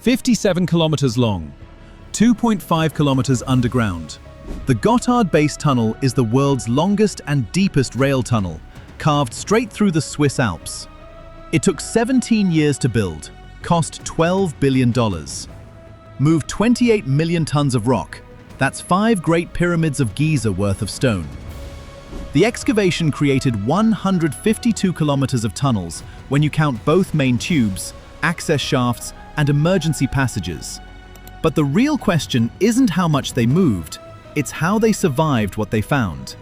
57 kilometers long, 2.5 kilometers underground. The Gotthard Base Tunnel is the world's longest and deepest rail tunnel, carved straight through the Swiss Alps. It took 17 years to build, cost $12 billion. Moved 28 million tons of rock. That's 5 Great Pyramids of Giza worth of stone. The excavation created 152 kilometers of tunnels when you count both main tubes, access shafts, and emergency passages. But the real question isn't how much they moved, it's how they survived what they found.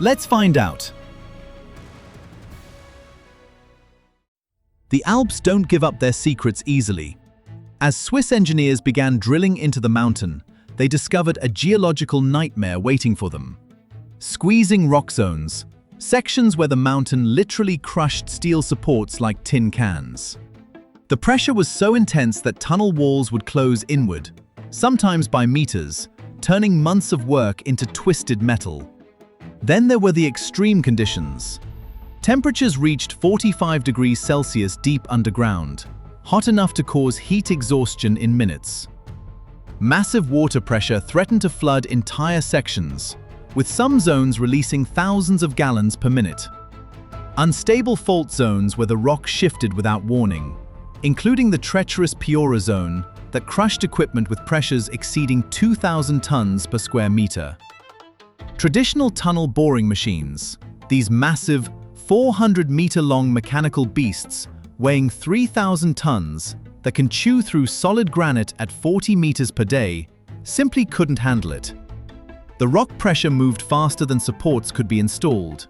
Let's find out. The Alps don't give up their secrets easily. As Swiss engineers began drilling into the mountain, they discovered a geological nightmare waiting for them. Squeezing rock zones, sections where the mountain literally crushed steel supports like tin cans. The pressure was so intense that tunnel walls would close inward, sometimes by meters, turning months of work into twisted metal. Then there were the extreme conditions. Temperatures reached 45 degrees Celsius deep underground, hot enough to cause heat exhaustion in minutes. Massive water pressure threatened to flood entire sections, with some zones releasing thousands of gallons per minute. Unstable fault zones where the rock shifted without warning, including the treacherous Piora zone that crushed equipment with pressures exceeding 2,000 tons per square meter. Traditional tunnel boring machines, these massive 400-meter-long mechanical beasts weighing 3,000 tons that can chew through solid granite at 40 meters per day, simply couldn't handle it. The rock pressure moved faster than supports could be installed.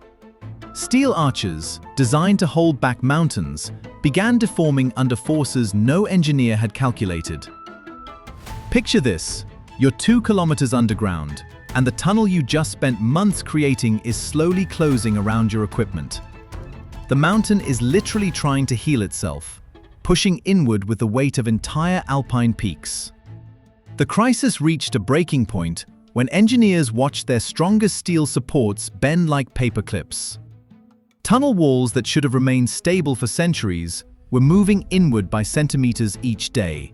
Steel arches, designed to hold back mountains, began deforming under forces no engineer had calculated. Picture this: you're 2 kilometers underground, and the tunnel you just spent months creating is slowly closing around your equipment. The mountain is literally trying to heal itself, pushing inward with the weight of entire alpine peaks. The crisis reached a breaking point when engineers watched their strongest steel supports bend like paper clips. Tunnel walls that should have remained stable for centuries were moving inward by centimeters each day.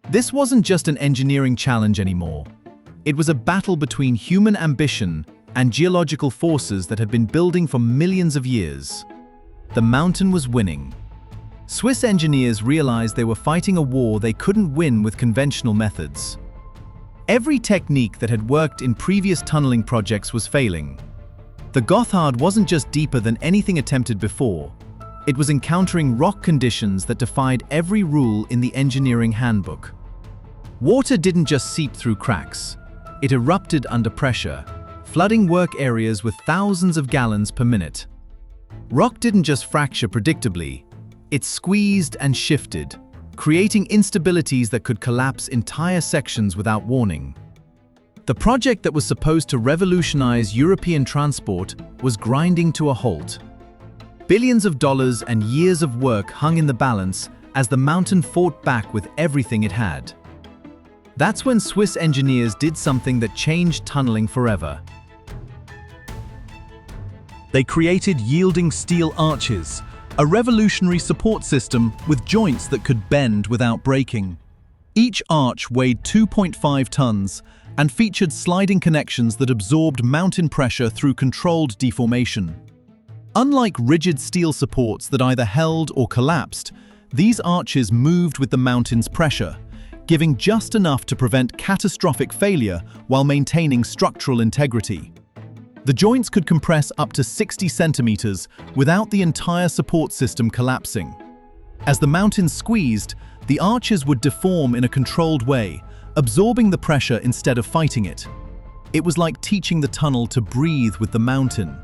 This wasn't just an engineering challenge anymore. It was a battle between human ambition and geological forces that had been building for millions of years. The mountain was winning. Swiss engineers realized they were fighting a war they couldn't win with conventional methods. Every technique that had worked in previous tunneling projects was failing. The Gotthard wasn't just deeper than anything attempted before. It was encountering rock conditions that defied every rule in the engineering handbook. Water didn't just seep through cracks. It erupted under pressure, flooding work areas with thousands of gallons per minute. Rock didn't just fracture predictably. It squeezed and shifted, creating instabilities that could collapse entire sections without warning. The project that was supposed to revolutionize European transport was grinding to a halt. Billions of dollars and years of work hung in the balance as the mountain fought back with everything it had. That's when Swiss engineers did something that changed tunneling forever. They created yielding steel arches, a revolutionary support system with joints that could bend without breaking. Each arch weighed 2.5 tons and featured sliding connections that absorbed mountain pressure through controlled deformation. Unlike rigid steel supports that either held or collapsed, these arches moved with the mountain's pressure, giving just enough to prevent catastrophic failure while maintaining structural integrity. The joints could compress up to 60 centimeters without the entire support system collapsing. As the mountain squeezed, the arches would deform in a controlled way, absorbing the pressure instead of fighting it. It was like teaching the tunnel to breathe with the mountain.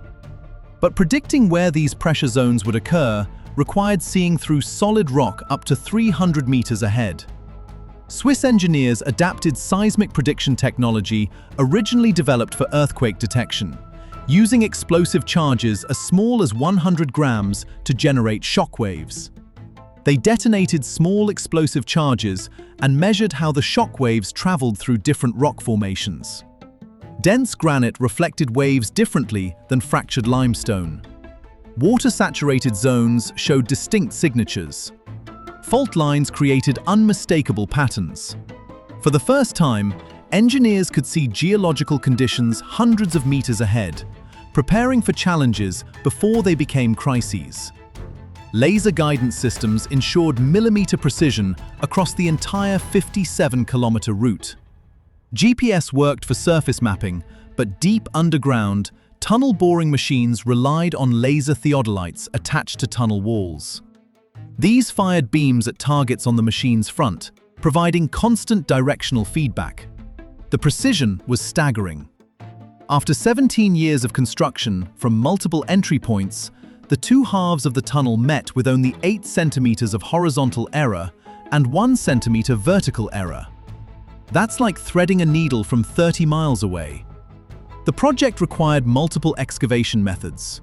But predicting where these pressure zones would occur required seeing through solid rock up to 300 meters ahead. Swiss engineers adapted seismic prediction technology originally developed for earthquake detection, using explosive charges as small as 100 grams to generate shock waves. They detonated small explosive charges and measured how the shock waves traveled through different rock formations. Dense granite reflected waves differently than fractured limestone. Water-saturated zones showed distinct signatures. Fault lines created unmistakable patterns. For the first time, engineers could see geological conditions hundreds of meters ahead, preparing for challenges before they became crises. Laser guidance systems ensured millimeter precision across the entire 57-kilometer route. GPS worked for surface mapping, but deep underground, tunnel boring machines relied on laser theodolites attached to tunnel walls. These fired beams at targets on the machine's front, providing constant directional feedback. The precision was staggering. After 17 years of construction from multiple entry points, the two halves of the tunnel met with only 8 centimeters of horizontal error and 1 centimeter vertical error. That's like threading a needle from 30 miles away. The project required multiple excavation methods.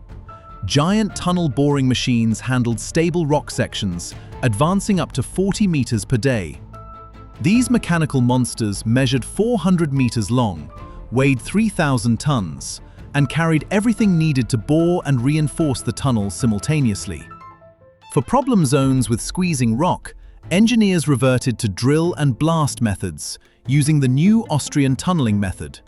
Giant tunnel boring machines handled stable rock sections, advancing up to 40 meters per day. These mechanical monsters measured 400 meters long, weighed 3,000 tons, and carried everything needed to bore and reinforce the tunnel simultaneously. For problem zones with squeezing rock, engineers reverted to drill and blast methods, using the new Austrian tunneling method.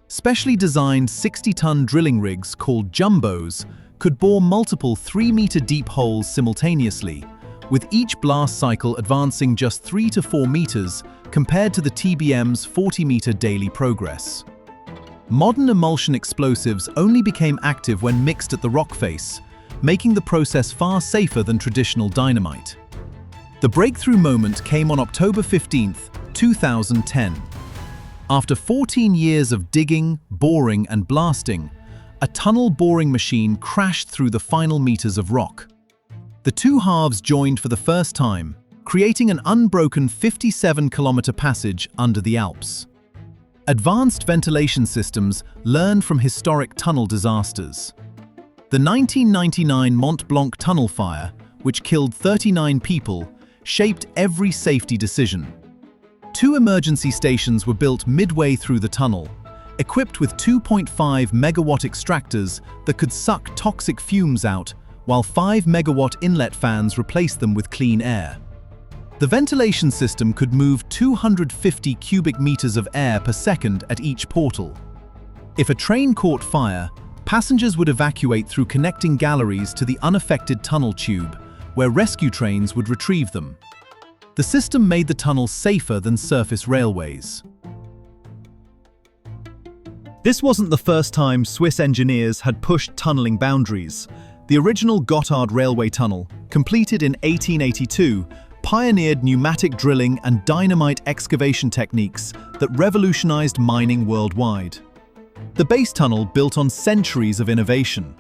Specially designed 60-ton drilling rigs called jumbos could bore multiple 3-meter deep holes simultaneously, with each blast cycle advancing just 3 to 4 meters compared to the TBM's 40-meter daily progress. Modern emulsion explosives only became active when mixed at the rock face, making the process far safer than traditional dynamite. The breakthrough moment came on October 15, 2010. After 14 years of digging, boring, and blasting, a tunnel boring machine crashed through the final meters of rock. The two halves joined for the first time, creating an unbroken 57-kilometer passage under the Alps. Advanced ventilation systems learned from historic tunnel disasters. The 1999 Mont Blanc tunnel fire, which killed 39 people, shaped every safety decision. 2 emergency stations were built midway through the tunnel, equipped with 2.5 megawatt extractors that could suck toxic fumes out, while 5 megawatt inlet fans replaced them with clean air. The ventilation system could move 250 cubic meters of air per second at each portal. If a train caught fire, passengers would evacuate through connecting galleries to the unaffected tunnel tube, where rescue trains would retrieve them. The system made the tunnel safer than surface railways. This wasn't the first time Swiss engineers had pushed tunneling boundaries. The original Gotthard Railway Tunnel, completed in 1882, pioneered pneumatic drilling and dynamite excavation techniques that revolutionized mining worldwide. The base tunnel built on centuries of innovation.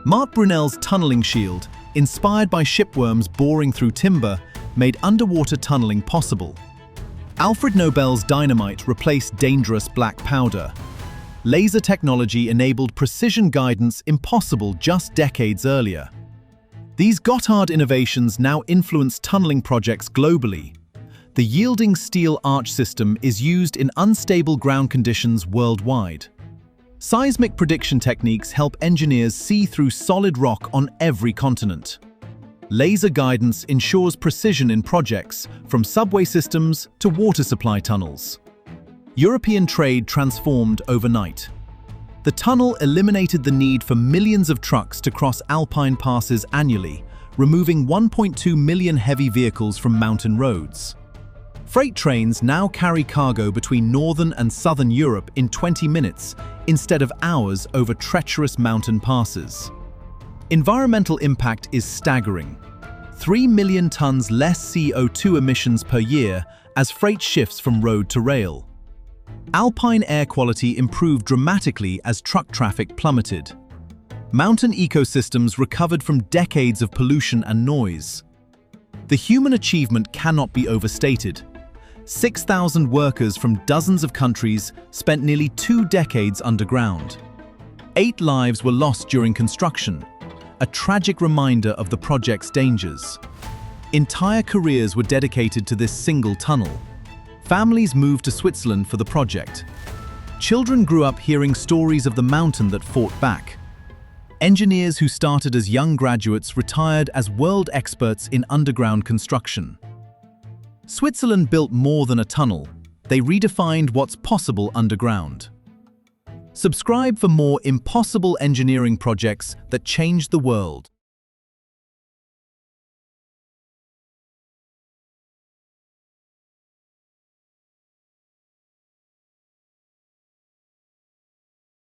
Marc Brunel's tunneling shield, inspired by shipworms boring through timber, made underwater tunneling possible. Alfred Nobel's dynamite replaced dangerous black powder. Laser technology enabled precision guidance impossible just decades earlier. These Gotthard innovations now influence tunneling projects globally. The yielding steel arch system is used in unstable ground conditions worldwide. Seismic prediction techniques help engineers see through solid rock on every continent. Laser guidance ensures precision in projects, from subway systems to water supply tunnels. European trade transformed overnight. The tunnel eliminated the need for millions of trucks to cross alpine passes annually, removing 1.2 million heavy vehicles from mountain roads. Freight trains now carry cargo between northern and southern Europe in 20 minutes instead of hours over treacherous mountain passes. Environmental impact is staggering. 3 million tons less CO2 emissions per year as freight shifts from road to rail. Alpine air quality improved dramatically as truck traffic plummeted. Mountain ecosystems recovered from decades of pollution and noise. The human achievement cannot be overstated. 6,000 workers from dozens of countries spent nearly 2 decades underground. 8 lives were lost during construction, a tragic reminder of the project's dangers. Entire careers were dedicated to this single tunnel. Families moved to Switzerland for the project. Children grew up hearing stories of the mountain that fought back. Engineers who started as young graduates retired as world experts in underground construction. Switzerland built more than a tunnel. They redefined what's possible underground. Subscribe for more impossible engineering projects that change the world.